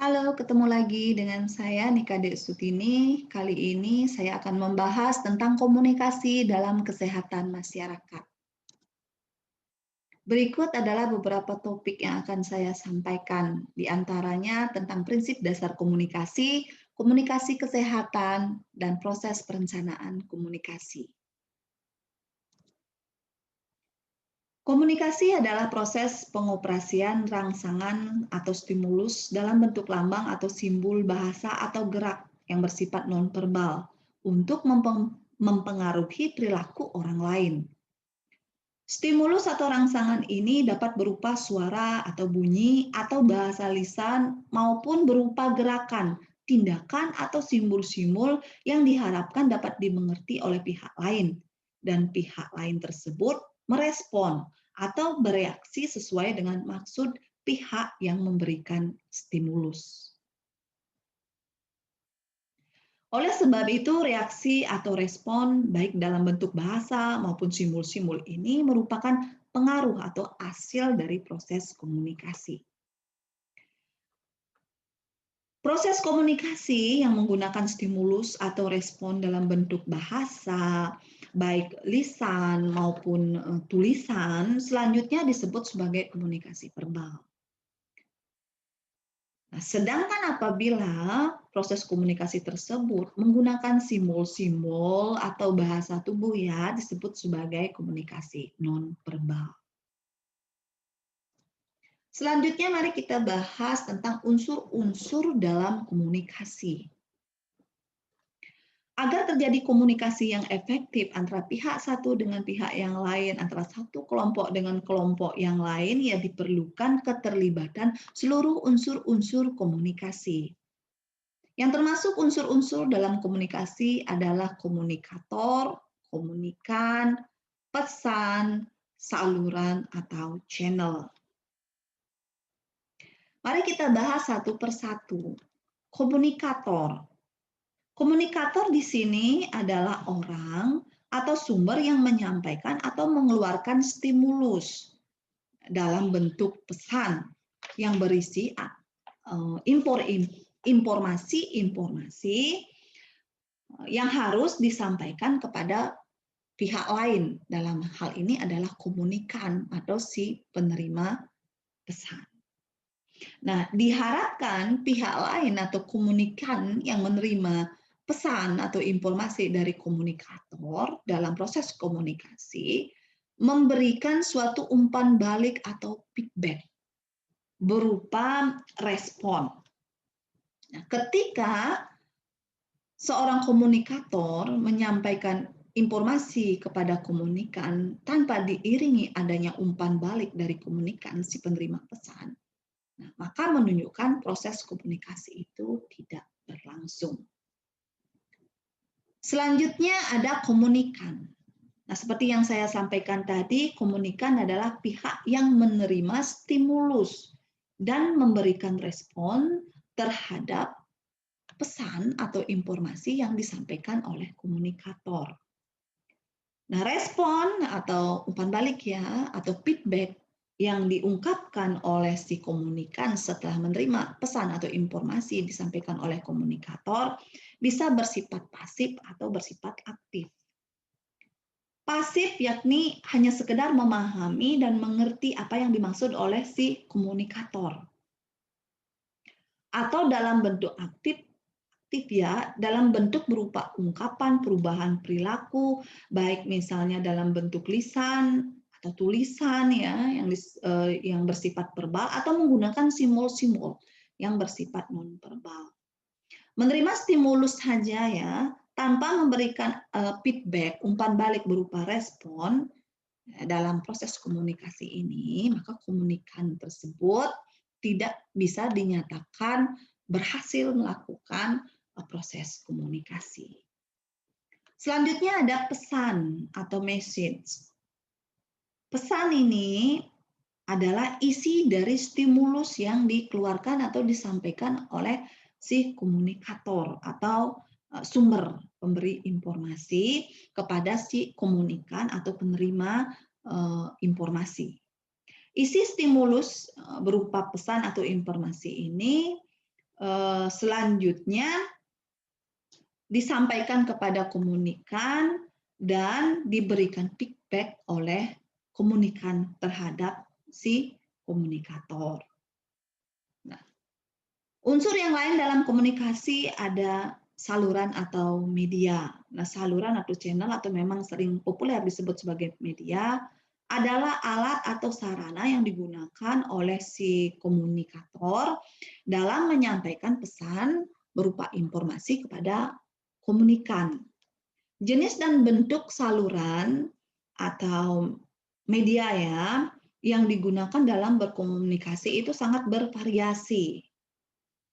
Halo, ketemu lagi dengan saya Nika Sutini. Kali ini saya akan membahas tentang komunikasi dalam kesehatan masyarakat. Berikut adalah beberapa topik yang akan saya sampaikan, di antaranya tentang prinsip dasar komunikasi, komunikasi kesehatan, dan proses perencanaan komunikasi. Komunikasi adalah proses pengoperasian rangsangan atau stimulus dalam bentuk lambang atau simbol bahasa atau gerak yang bersifat nonverbal untuk mempengaruhi perilaku orang lain. Stimulus atau rangsangan ini dapat berupa suara atau bunyi atau bahasa lisan maupun berupa gerakan, tindakan atau simbol-simbol yang diharapkan dapat dimengerti oleh pihak lain dan pihak lain tersebut merespon atau bereaksi sesuai dengan maksud pihak yang memberikan stimulus. Oleh sebab itu, reaksi atau respon baik dalam bentuk bahasa maupun simbol-simbol ini merupakan pengaruh atau hasil dari proses komunikasi. Proses komunikasi yang menggunakan stimulus atau respon dalam bentuk bahasa, baik lisan maupun tulisan, selanjutnya disebut sebagai komunikasi verbal. Nah, sedangkan apabila proses komunikasi tersebut menggunakan simbol-simbol atau bahasa tubuh ya disebut sebagai komunikasi nonverbal. Selanjutnya mari kita bahas tentang unsur-unsur dalam komunikasi. Agar terjadi komunikasi yang efektif antara pihak satu dengan pihak yang lain, antara satu kelompok dengan kelompok yang lain, ya diperlukan keterlibatan seluruh unsur-unsur komunikasi. Yang termasuk unsur-unsur dalam komunikasi adalah komunikator, komunikan, pesan, saluran, atau channel. Mari kita bahas satu persatu. Komunikator. Komunikator di sini adalah orang atau sumber yang menyampaikan atau mengeluarkan stimulus dalam bentuk pesan yang berisi informasi-informasi yang harus disampaikan kepada pihak lain. Dalam hal ini adalah komunikan atau si penerima pesan. Nah, diharapkan pihak lain atau komunikan yang menerima pesan atau informasi dari komunikator dalam proses komunikasi memberikan suatu umpan balik atau feedback berupa respon. Nah, ketika seorang komunikator menyampaikan informasi kepada komunikan tanpa diiringi adanya umpan balik dari komunikan si penerima pesan, nah, maka menunjukkan proses komunikasi itu tidak berlangsung. Selanjutnya ada komunikan. Nah, seperti yang saya sampaikan tadi, komunikan adalah pihak yang menerima stimulus dan memberikan respon terhadap pesan atau informasi yang disampaikan oleh komunikator. Nah, respon atau umpan balik ya, atau feedback yang diungkapkan oleh si komunikan setelah menerima pesan atau informasi yang disampaikan oleh komunikator bisa bersifat pasif atau bersifat aktif. Pasif yakni hanya sekedar memahami dan mengerti apa yang dimaksud oleh si komunikator. Atau dalam bentuk aktif ya, dalam bentuk berupa ungkapan perubahan perilaku, baik misalnya dalam bentuk lisan atau tulisan ya yang bersifat verbal atau menggunakan simbol-simbol yang bersifat nonverbal. Menerima stimulus saja ya, tanpa memberikan feedback, umpan balik berupa respon dalam proses komunikasi ini, maka komunikan tersebut tidak bisa dinyatakan berhasil melakukan proses komunikasi. Selanjutnya ada pesan atau message. Pesan ini adalah isi dari stimulus yang dikeluarkan atau disampaikan oleh si komunikator atau sumber pemberi informasi kepada si komunikan atau penerima informasi. Isi stimulus berupa pesan atau informasi ini selanjutnya disampaikan kepada komunikan dan diberikan feedback oleh komunikan terhadap si komunikator. Nah, unsur yang lain dalam komunikasi ada saluran atau media. Nah, saluran atau channel atau memang sering populer disebut sebagai media adalah alat atau sarana yang digunakan oleh si komunikator dalam menyampaikan pesan berupa informasi kepada komunikan. Jenis dan bentuk saluran atau media ya yang digunakan dalam berkomunikasi itu sangat bervariasi.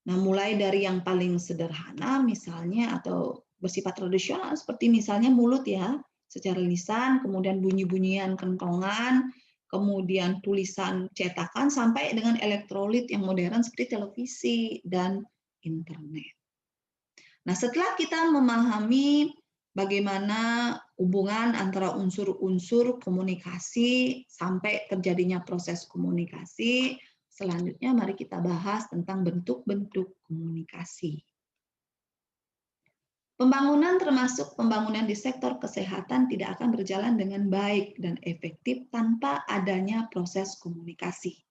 Nah, mulai dari yang paling sederhana misalnya atau bersifat tradisional seperti misalnya mulut ya, secara lisan, kemudian bunyi-bunyian kentongan, kemudian tulisan cetakan sampai dengan elektrolit yang modern seperti televisi dan internet. Nah, setelah kita memahami bagaimana hubungan antara unsur-unsur komunikasi sampai terjadinya proses komunikasi, selanjutnya mari kita bahas tentang bentuk-bentuk komunikasi. Pembangunan termasuk pembangunan di sektor kesehatan tidak akan berjalan dengan baik dan efektif tanpa adanya proses komunikasi.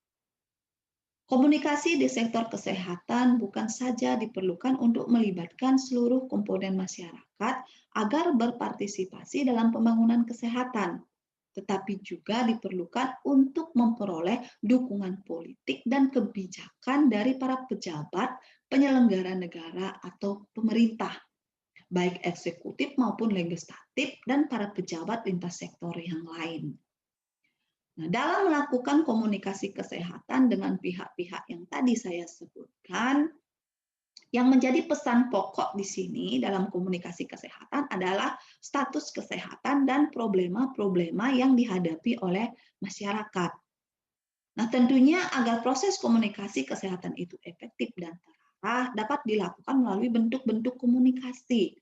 Komunikasi di sektor kesehatan bukan saja diperlukan untuk melibatkan seluruh komponen masyarakat agar berpartisipasi dalam pembangunan kesehatan, tetapi juga diperlukan untuk memperoleh dukungan politik dan kebijakan dari para pejabat, penyelenggara negara atau pemerintah, baik eksekutif maupun legislatif dan para pejabat lintas sektor yang lain. Nah, dalam melakukan komunikasi kesehatan dengan pihak-pihak yang tadi saya sebutkan, yang menjadi pesan pokok di sini dalam komunikasi kesehatan adalah status kesehatan dan problema-problema yang dihadapi oleh masyarakat. Nah, tentunya agar proses komunikasi kesehatan itu efektif dan terarah dapat dilakukan melalui bentuk-bentuk komunikasi.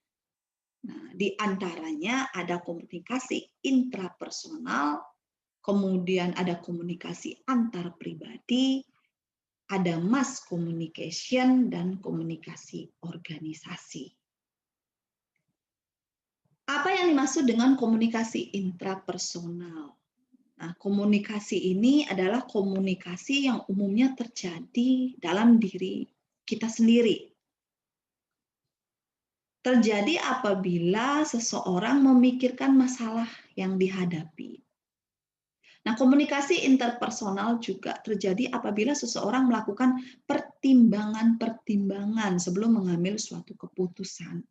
Nah, di antaranya ada komunikasi intrapersonal, kemudian ada komunikasi antar pribadi, ada mass communication, dan komunikasi organisasi. Apa yang dimaksud dengan komunikasi intrapersonal? Nah, komunikasi ini adalah komunikasi yang umumnya terjadi dalam diri kita sendiri. Terjadi apabila seseorang memikirkan masalah yang dihadapi. Nah, komunikasi interpersonal juga terjadi apabila seseorang melakukan pertimbangan-pertimbangan sebelum mengambil suatu keputusan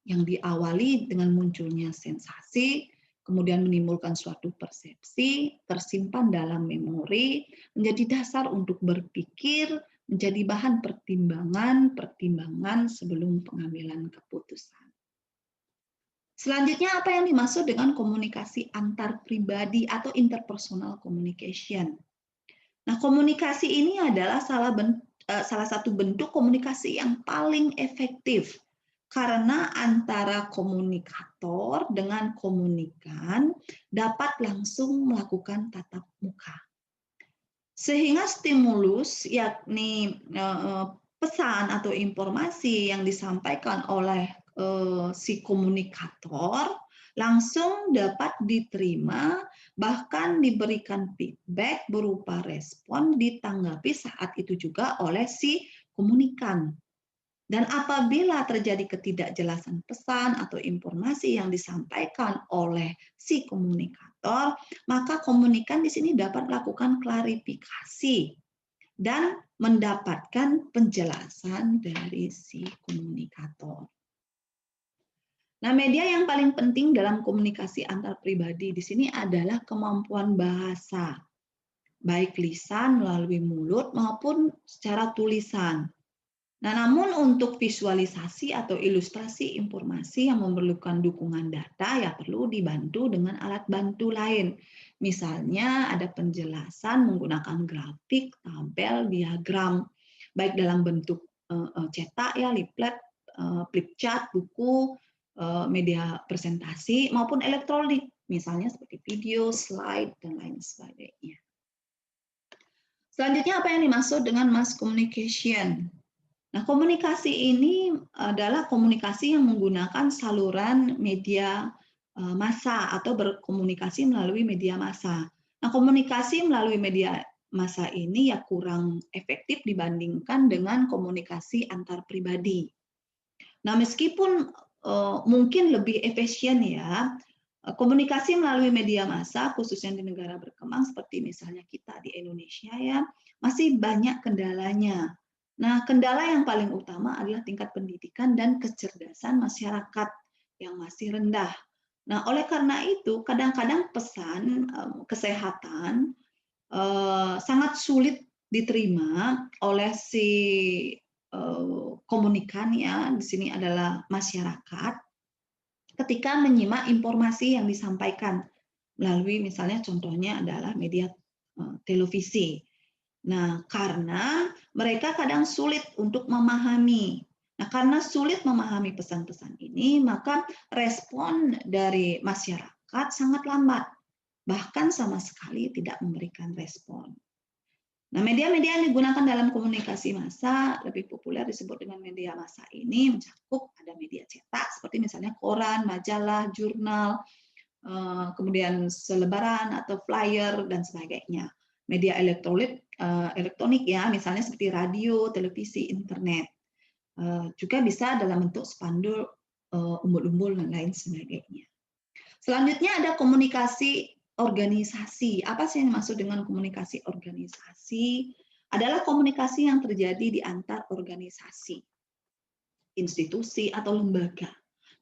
yang diawali dengan munculnya sensasi, kemudian menimbulkan suatu persepsi, tersimpan dalam memori, menjadi dasar untuk berpikir, menjadi bahan pertimbangan sebelum pengambilan keputusan. Selanjutnya, apa yang dimaksud dengan komunikasi antar pribadi atau interpersonal communication? Nah, komunikasi ini adalah salah satu bentuk komunikasi yang paling efektif karena antara komunikator dengan komunikan dapat langsung melakukan tatap muka. Sehingga stimulus, yakni pesan atau informasi yang disampaikan oleh si komunikator langsung dapat diterima, bahkan diberikan feedback berupa respon ditanggapi saat itu juga oleh si komunikan. Dan apabila terjadi ketidakjelasan pesan atau informasi yang disampaikan oleh si komunikator, maka komunikan di sini dapat melakukan klarifikasi dan mendapatkan penjelasan dari si komunikator. Nah, media yang paling penting dalam komunikasi antar pribadi di sini adalah kemampuan bahasa, baik lisan melalui mulut maupun secara tulisan. Nah, namun untuk visualisasi atau ilustrasi informasi yang memerlukan dukungan data ya perlu dibantu dengan alat bantu lain. Misalnya ada penjelasan menggunakan grafik, tabel, diagram, baik dalam bentuk cetak ya, leaflet, flipchart, buku, media presentasi maupun elektronik, misalnya seperti video, slide, dan lain sebagainya. Selanjutnya apa yang dimaksud dengan mass communication? Nah, komunikasi ini adalah komunikasi yang menggunakan saluran media massa atau berkomunikasi melalui media massa. Nah, komunikasi melalui media massa ini ya kurang efektif dibandingkan dengan komunikasi antar pribadi. Nah, meskipun mungkin lebih efisien ya, komunikasi melalui media massa khususnya di negara berkembang seperti misalnya kita di Indonesia ya, masih banyak kendalanya. Nah, kendala yang paling utama adalah tingkat pendidikan dan kecerdasan masyarakat yang masih rendah. Nah, oleh karena itu kadang-kadang pesan kesehatan sangat sulit diterima oleh si komunikan ya, di sini adalah masyarakat, ketika menyimak informasi yang disampaikan melalui misalnya contohnya adalah media televisi. Nah, karena mereka kadang sulit untuk memahami. Nah, karena sulit memahami pesan-pesan ini, maka respon dari masyarakat sangat lambat, bahkan sama sekali tidak memberikan respon. Nah, media-media yang digunakan dalam komunikasi massa lebih populer disebut dengan media massa ini mencakup ada media cetak seperti misalnya koran, majalah, jurnal, kemudian selebaran atau flyer dan sebagainya. Media elektronik ya, misalnya seperti radio, televisi, internet. Juga bisa dalam bentuk spanduk, umbul-umbul dan lain sebagainya. Selanjutnya ada komunikasi organisasi. Apa sih yang dimaksud dengan komunikasi organisasi? Adalah komunikasi yang terjadi di antar organisasi, institusi, atau lembaga.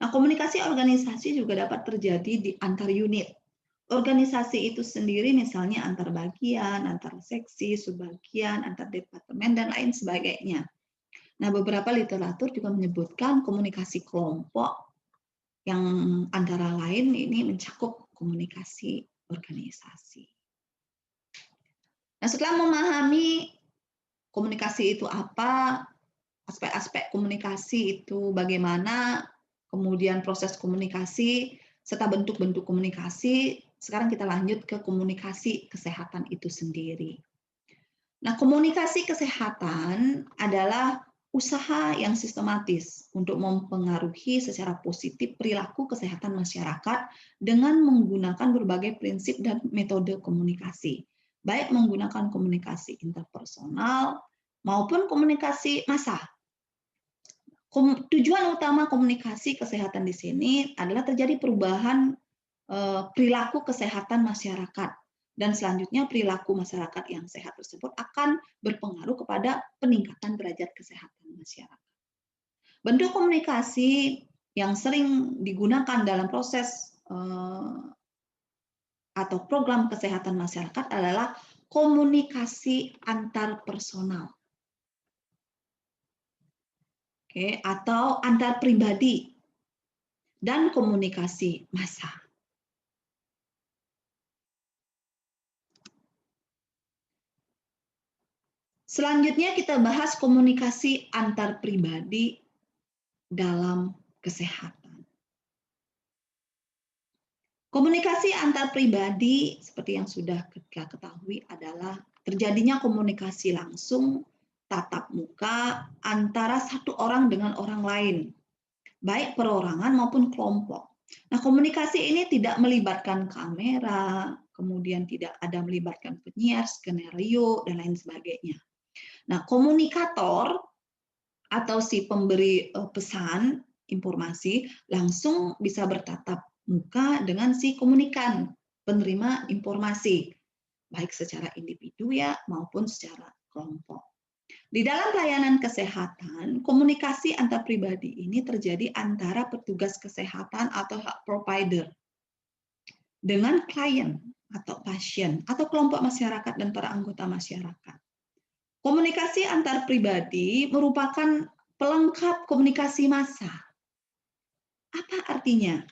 Nah, komunikasi organisasi juga dapat terjadi di antar unit. Organisasi itu sendiri misalnya antar bagian, antar seksi, subbagian, antar departemen, dan lain sebagainya. Nah, beberapa literatur juga menyebutkan komunikasi kelompok yang antara lain ini mencakup komunikasi organisasi. Nah, setelah memahami komunikasi itu apa, aspek-aspek komunikasi itu bagaimana, kemudian proses komunikasi, serta bentuk-bentuk komunikasi, sekarang kita lanjut ke komunikasi kesehatan itu sendiri. Nah, komunikasi kesehatan adalah usaha yang sistematis untuk mempengaruhi secara positif perilaku kesehatan masyarakat dengan menggunakan berbagai prinsip dan metode komunikasi, baik menggunakan komunikasi interpersonal maupun komunikasi massa. Tujuan utama komunikasi kesehatan di sini adalah terjadi perubahan perilaku kesehatan masyarakat. Dan selanjutnya perilaku masyarakat yang sehat tersebut akan berpengaruh kepada peningkatan derajat kesehatan masyarakat. Bentuk komunikasi yang sering digunakan dalam proses atau program kesehatan masyarakat adalah komunikasi antar personal. Oke, atau antar pribadi dan komunikasi massa. Selanjutnya kita bahas komunikasi antar pribadi dalam kesehatan. Komunikasi antar pribadi seperti yang sudah kita ketahui adalah terjadinya komunikasi langsung tatap muka antara satu orang dengan orang lain, baik perorangan maupun kelompok. Nah, komunikasi ini tidak melibatkan kamera, kemudian tidak ada melibatkan penyiar, skenario, dan lain sebagainya. Nah, komunikator atau si pemberi pesan informasi langsung bisa bertatap muka dengan si komunikan, penerima informasi, baik secara individu ya maupun secara kelompok. Di dalam pelayanan kesehatan, komunikasi antar pribadi ini terjadi antara petugas kesehatan atau health provider dengan klien atau pasien atau kelompok masyarakat dan para anggota masyarakat. Komunikasi antar pribadi merupakan pelengkap komunikasi massa. Apa artinya?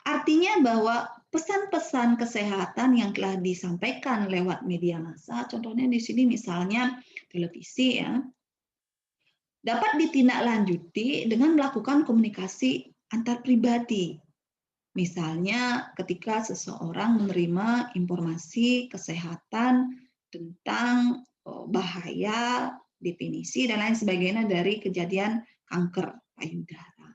Artinya bahwa pesan-pesan kesehatan yang telah disampaikan lewat media massa, contohnya di sini misalnya televisi ya, dapat ditindaklanjuti dengan melakukan komunikasi antar pribadi. Misalnya ketika seseorang menerima informasi kesehatan tentang bahaya definisi dan lain sebagainya dari kejadian kanker payudara.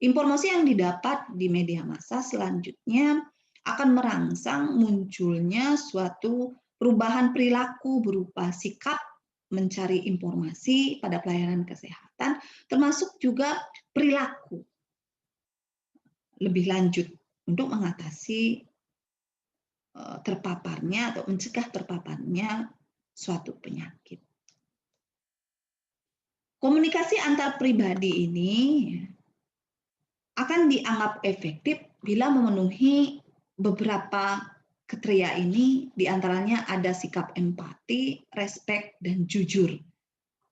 Informasi yang didapat di media massa selanjutnya akan merangsang munculnya suatu perubahan perilaku berupa sikap mencari informasi pada pelayanan kesehatan, termasuk juga perilaku lebih lanjut untuk mengatasi terpaparnya atau mencegah terpaparnya suatu penyakit. Komunikasi antar pribadi ini akan dianggap efektif bila memenuhi beberapa kriteria ini, diantaranya ada sikap empati, respek, dan jujur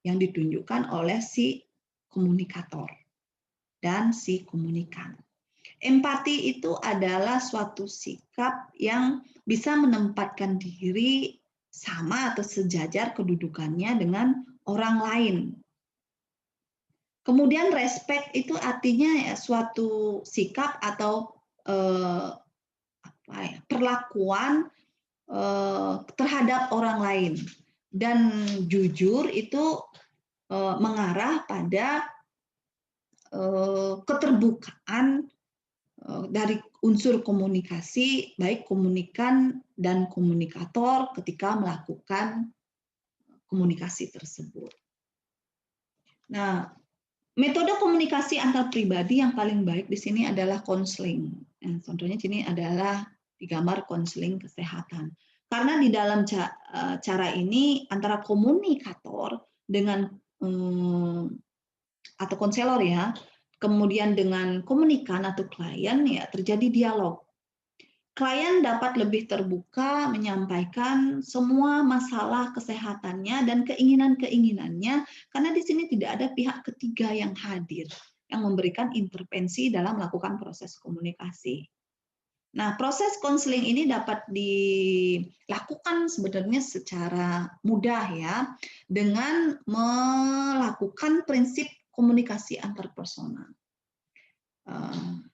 yang ditunjukkan oleh si komunikator dan si komunikan. Empati itu adalah suatu sikap yang bisa menempatkan diri sama atau sejajar kedudukannya dengan orang lain. Kemudian respect itu artinya ya suatu sikap atau perlakuan terhadap orang lain. Dan jujur itu mengarah pada keterbukaan dari unsur komunikasi, baik komunikan dan komunikator ketika melakukan komunikasi tersebut. Nah, metode komunikasi antar pribadi yang paling baik di sini adalah konseling. Contohnya sini adalah digambar konseling kesehatan. Karena di dalam cara ini antara komunikator dengan atau konselor ya, kemudian dengan komunikan atau klien ya terjadi dialog. Klien dapat lebih terbuka menyampaikan semua masalah kesehatannya dan keinginan-keinginannya karena di sini tidak ada pihak ketiga yang hadir yang memberikan intervensi dalam melakukan proses komunikasi. Nah, proses konseling ini dapat dilakukan sebenarnya secara mudah ya dengan melakukan prinsip komunikasi antarpersonal.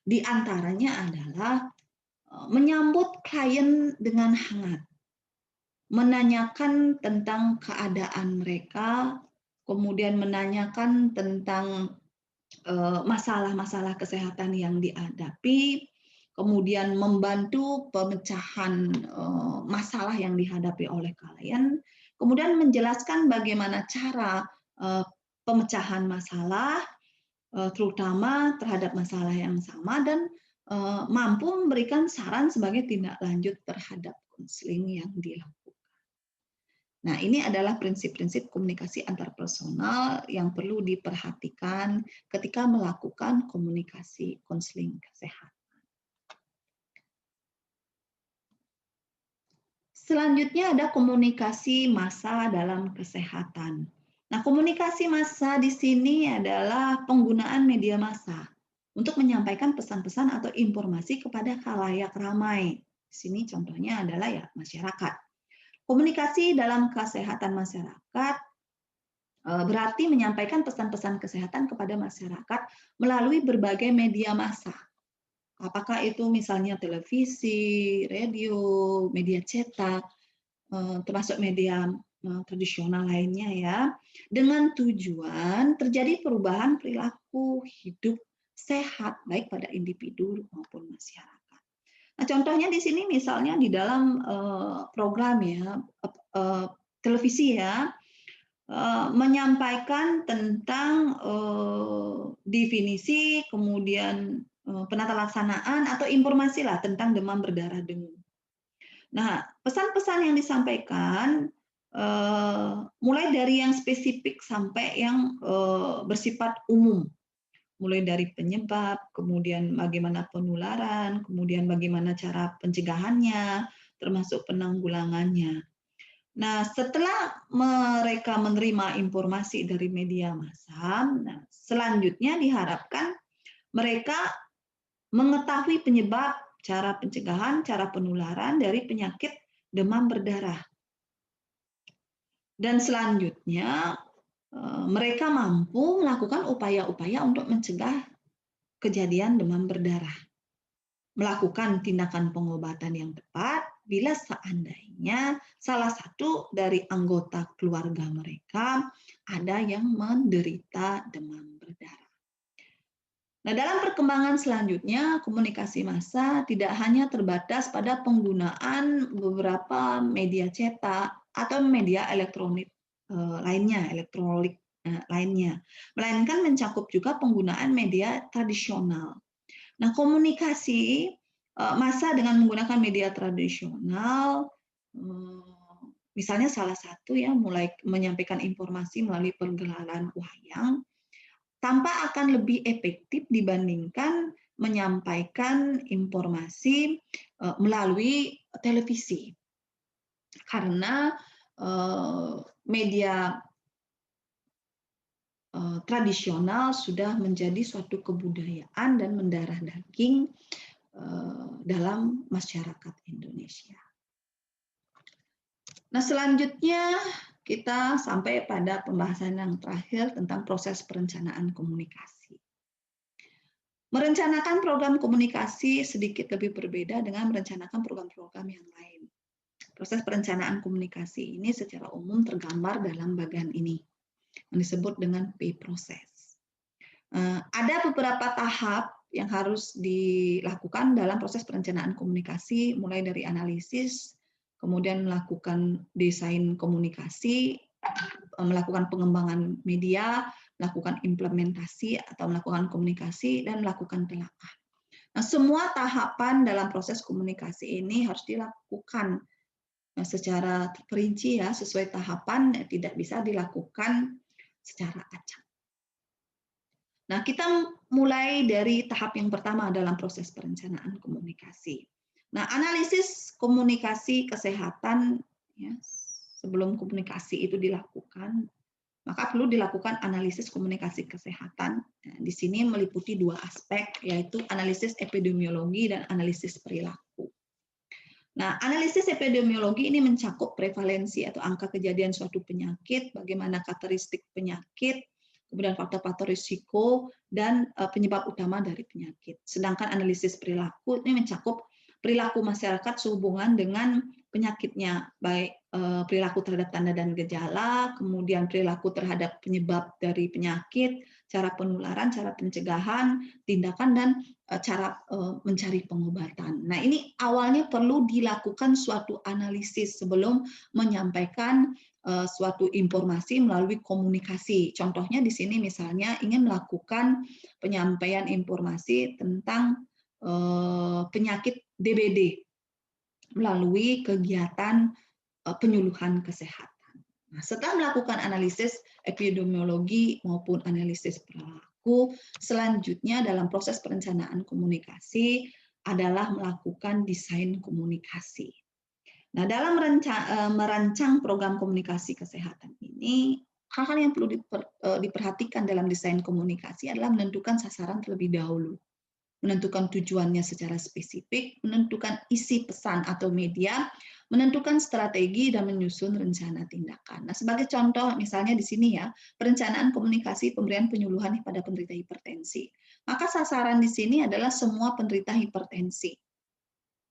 Di antaranya adalah menyambut klien dengan hangat, menanyakan tentang keadaan mereka, kemudian menanyakan tentang masalah-masalah kesehatan yang dihadapi, kemudian membantu pemecahan masalah yang dihadapi oleh klien, kemudian menjelaskan bagaimana cara pemecahan masalah, terutama terhadap masalah yang sama, dan mampu memberikan saran sebagai tindak lanjut terhadap konseling yang dilakukan. Nah, ini adalah prinsip-prinsip komunikasi antarpersonal yang perlu diperhatikan ketika melakukan komunikasi konseling kesehatan. Selanjutnya ada komunikasi massa dalam kesehatan. Nah, komunikasi massa di sini adalah penggunaan media massa untuk menyampaikan pesan-pesan atau informasi kepada khalayak ramai. Di sini contohnya adalah ya masyarakat. Komunikasi dalam kesehatan masyarakat berarti menyampaikan pesan-pesan kesehatan kepada masyarakat melalui berbagai media massa. Apakah itu misalnya televisi, radio, media cetak, termasuk media tradisional lainnya ya, dengan tujuan terjadi perubahan perilaku hidup sehat baik pada individu maupun masyarakat. Nah, contohnya di sini misalnya di dalam program ya televisi ya menyampaikan tentang definisi, kemudian penata laksanaan atau informasi lah tentang demam berdarah dengue. Nah, pesan-pesan yang disampaikan mulai dari yang spesifik sampai yang bersifat umum. Mulai dari penyebab, kemudian bagaimana penularan, kemudian bagaimana cara pencegahannya, termasuk penanggulangannya. Nah, setelah mereka menerima informasi dari media massa, nah, selanjutnya diharapkan mereka mengetahui penyebab, cara pencegahan, cara penularan dari penyakit demam berdarah. Dan selanjutnya mereka mampu melakukan upaya-upaya untuk mencegah kejadian demam berdarah. Melakukan tindakan pengobatan yang tepat, bila seandainya salah satu dari anggota keluarga mereka ada yang menderita demam berdarah. Nah, dalam perkembangan selanjutnya, komunikasi massa tidak hanya terbatas pada penggunaan beberapa media cetak atau media elektronik lainnya, melainkan mencakup juga penggunaan media tradisional. Nah, komunikasi massa dengan menggunakan media tradisional, misalnya salah satu ya, mulai menyampaikan informasi melalui pergelaran wayang, tampak akan lebih efektif dibandingkan menyampaikan informasi melalui televisi. Karena media tradisional sudah menjadi suatu kebudayaan dan mendarah daging dalam masyarakat Indonesia. Nah, selanjutnya kita sampai pada pembahasan yang terakhir tentang proses perencanaan komunikasi. Merencanakan program komunikasi sedikit lebih berbeda dengan merencanakan program-program yang lain. Proses perencanaan komunikasi ini secara umum tergambar dalam bagian ini, yang disebut dengan P proses. Ada beberapa tahap yang harus dilakukan dalam proses perencanaan komunikasi, mulai dari analisis, kemudian melakukan desain komunikasi, melakukan pengembangan media, melakukan implementasi atau melakukan komunikasi, dan melakukan telaah. Nah, semua tahapan dalam proses komunikasi ini harus dilakukan secara terperinci ya, sesuai tahapan, tidak bisa dilakukan secara acak. Nah, kita mulai dari tahap yang pertama dalam proses perencanaan komunikasi. Nah, analisis komunikasi kesehatan ya, sebelum komunikasi itu dilakukan, maka perlu dilakukan analisis komunikasi kesehatan. Nah, di sini meliputi dua aspek, yaitu analisis epidemiologi dan analisis perilaku. Nah, analisis epidemiologi ini mencakup prevalensi atau angka kejadian suatu penyakit, bagaimana karakteristik penyakit, kemudian faktor-faktor risiko, dan penyebab utama dari penyakit. Sedangkan analisis perilaku ini mencakup perilaku masyarakat sehubungan dengan penyakitnya, baik perilaku terhadap tanda dan gejala, kemudian perilaku terhadap penyebab dari penyakit, cara penularan, cara pencegahan, tindakan, dan cara mencari pengobatan. Nah, ini awalnya perlu dilakukan suatu analisis sebelum menyampaikan suatu informasi melalui komunikasi. Contohnya di sini misalnya ingin melakukan penyampaian informasi tentang penyakit DBD melalui kegiatan penyuluhan kesehatan. Nah, setelah melakukan analisis epidemiologi maupun analisis perilaku, selanjutnya dalam proses perencanaan komunikasi adalah melakukan desain komunikasi. Nah, dalam merancang program komunikasi kesehatan ini, hal-hal yang perlu diperhatikan dalam desain komunikasi adalah menentukan sasaran terlebih dahulu, menentukan tujuannya secara spesifik, menentukan isi pesan atau media, menentukan strategi, dan menyusun rencana tindakan. Nah, sebagai contoh, misalnya di sini ya, perencanaan komunikasi pemberian penyuluhan pada penderita hipertensi. Maka sasaran di sini adalah semua penderita hipertensi.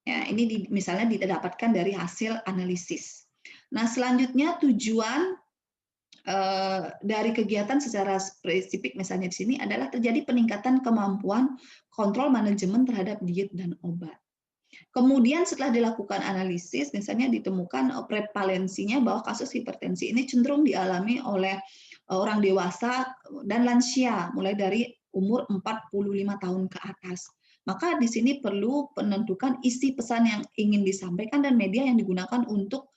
Ya, ini misalnya didapatkan dari hasil analisis. Nah, selanjutnya tujuan dari kegiatan secara spesifik misalnya di sini adalah terjadi peningkatan kemampuan kontrol manajemen terhadap diet dan obat. Kemudian setelah dilakukan analisis, misalnya ditemukan prevalensinya bahwa kasus hipertensi ini cenderung dialami oleh orang dewasa dan lansia, mulai dari umur 45 tahun ke atas. Maka di sini perlu menentukan isi pesan yang ingin disampaikan dan media yang digunakan untuk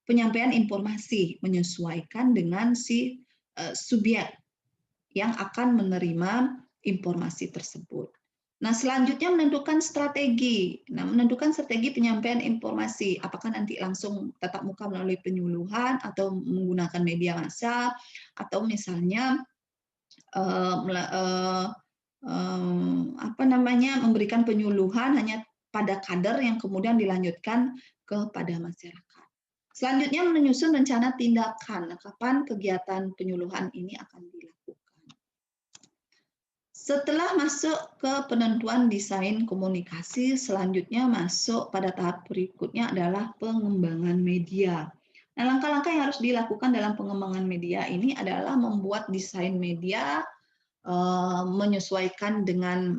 penyampaian informasi menyesuaikan dengan si subjek yang akan menerima informasi tersebut. Nah, selanjutnya menentukan strategi. Nah, menentukan strategi penyampaian informasi. Apakah nanti langsung tatap muka melalui penyuluhan atau menggunakan media massa atau misalnya memberikan penyuluhan hanya pada kader yang kemudian dilanjutkan kepada masyarakat. Selanjutnya menyusun rencana tindakan. Kapan kegiatan penyuluhan ini akan dilakukan. Setelah masuk ke penentuan desain komunikasi, selanjutnya masuk pada tahap berikutnya adalah pengembangan media. Nah, langkah-langkah yang harus dilakukan dalam pengembangan media ini adalah membuat desain media menyesuaikan dengan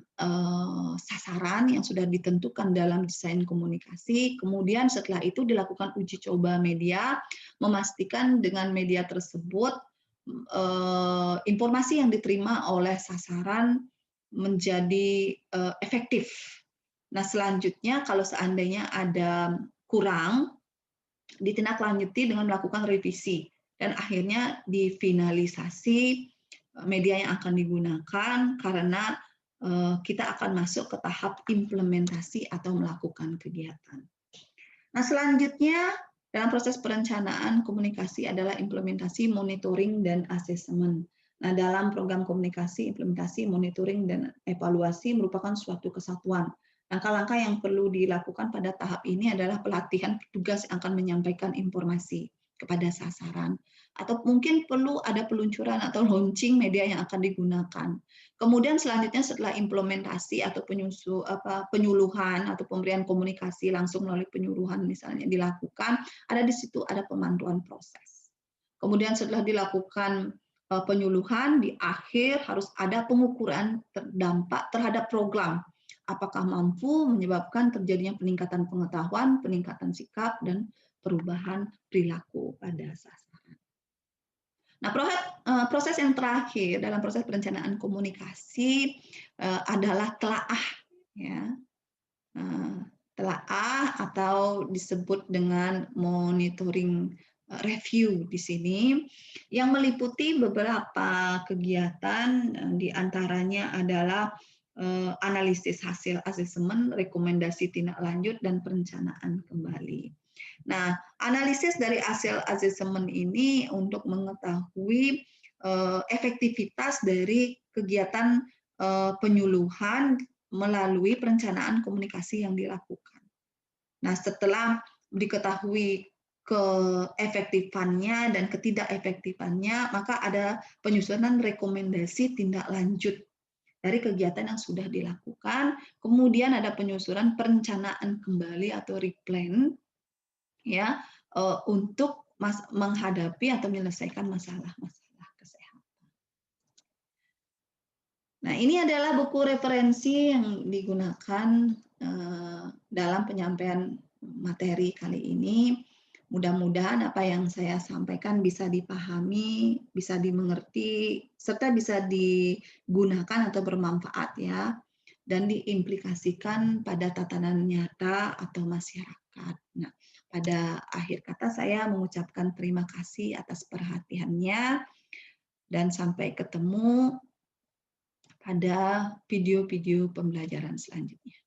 sasaran yang sudah ditentukan dalam desain komunikasi. Kemudian setelah itu dilakukan uji coba media, memastikan dengan media tersebut informasi yang diterima oleh sasaran menjadi efektif. Nah, selanjutnya kalau seandainya ada kurang, ditindaklanjuti dengan melakukan revisi dan akhirnya difinalisasi media yang akan digunakan karena kita akan masuk ke tahap implementasi atau melakukan kegiatan. Nah, selanjutnya dalam proses perencanaan komunikasi adalah implementasi, monitoring, dan asesmen. Nah, dalam program komunikasi, implementasi, monitoring, dan evaluasi merupakan suatu kesatuan. Langkah-langkah yang perlu dilakukan pada tahap ini adalah pelatihan petugas yang akan menyampaikan informasi kepada sasaran, atau mungkin perlu ada peluncuran atau launching media yang akan digunakan. Kemudian selanjutnya setelah implementasi atau penyuluhan atau pemberian komunikasi langsung melalui penyuluhan misalnya dilakukan, ada di situ ada pemantuan proses. Kemudian setelah dilakukan penyuluhan, di akhir harus ada pengukuran dampak terhadap program. Apakah mampu menyebabkan terjadinya peningkatan pengetahuan, peningkatan sikap, dan perubahan perilaku pada sasaran. Nah, proses yang terakhir dalam proses perencanaan komunikasi adalah telaah, ya. Telaah atau disebut dengan monitoring review di sini, yang meliputi beberapa kegiatan, di antaranya adalah analisis hasil asesmen, rekomendasi tindak lanjut, dan perencanaan kembali. Nah, analisis dari hasil asesmen ini untuk mengetahui efektivitas dari kegiatan penyuluhan melalui perencanaan komunikasi yang dilakukan. Nah, setelah diketahui keefektifannya dan ketidakefektifannya, maka ada penyusunan rekomendasi tindak lanjut dari kegiatan yang sudah dilakukan. Kemudian ada penyusunan perencanaan kembali atau replan, ya, untuk menghadapi atau menyelesaikan masalah-masalah kesehatan. Nah, ini adalah buku referensi yang digunakan dalam penyampaian materi kali ini. Mudah-mudahan apa yang saya sampaikan bisa dipahami, bisa dimengerti, serta bisa digunakan atau bermanfaat ya, dan diimplikasikan pada tatanan nyata atau masyarakat. Nah, pada akhir kata saya mengucapkan terima kasih atas perhatiannya dan sampai ketemu pada video-video pembelajaran selanjutnya.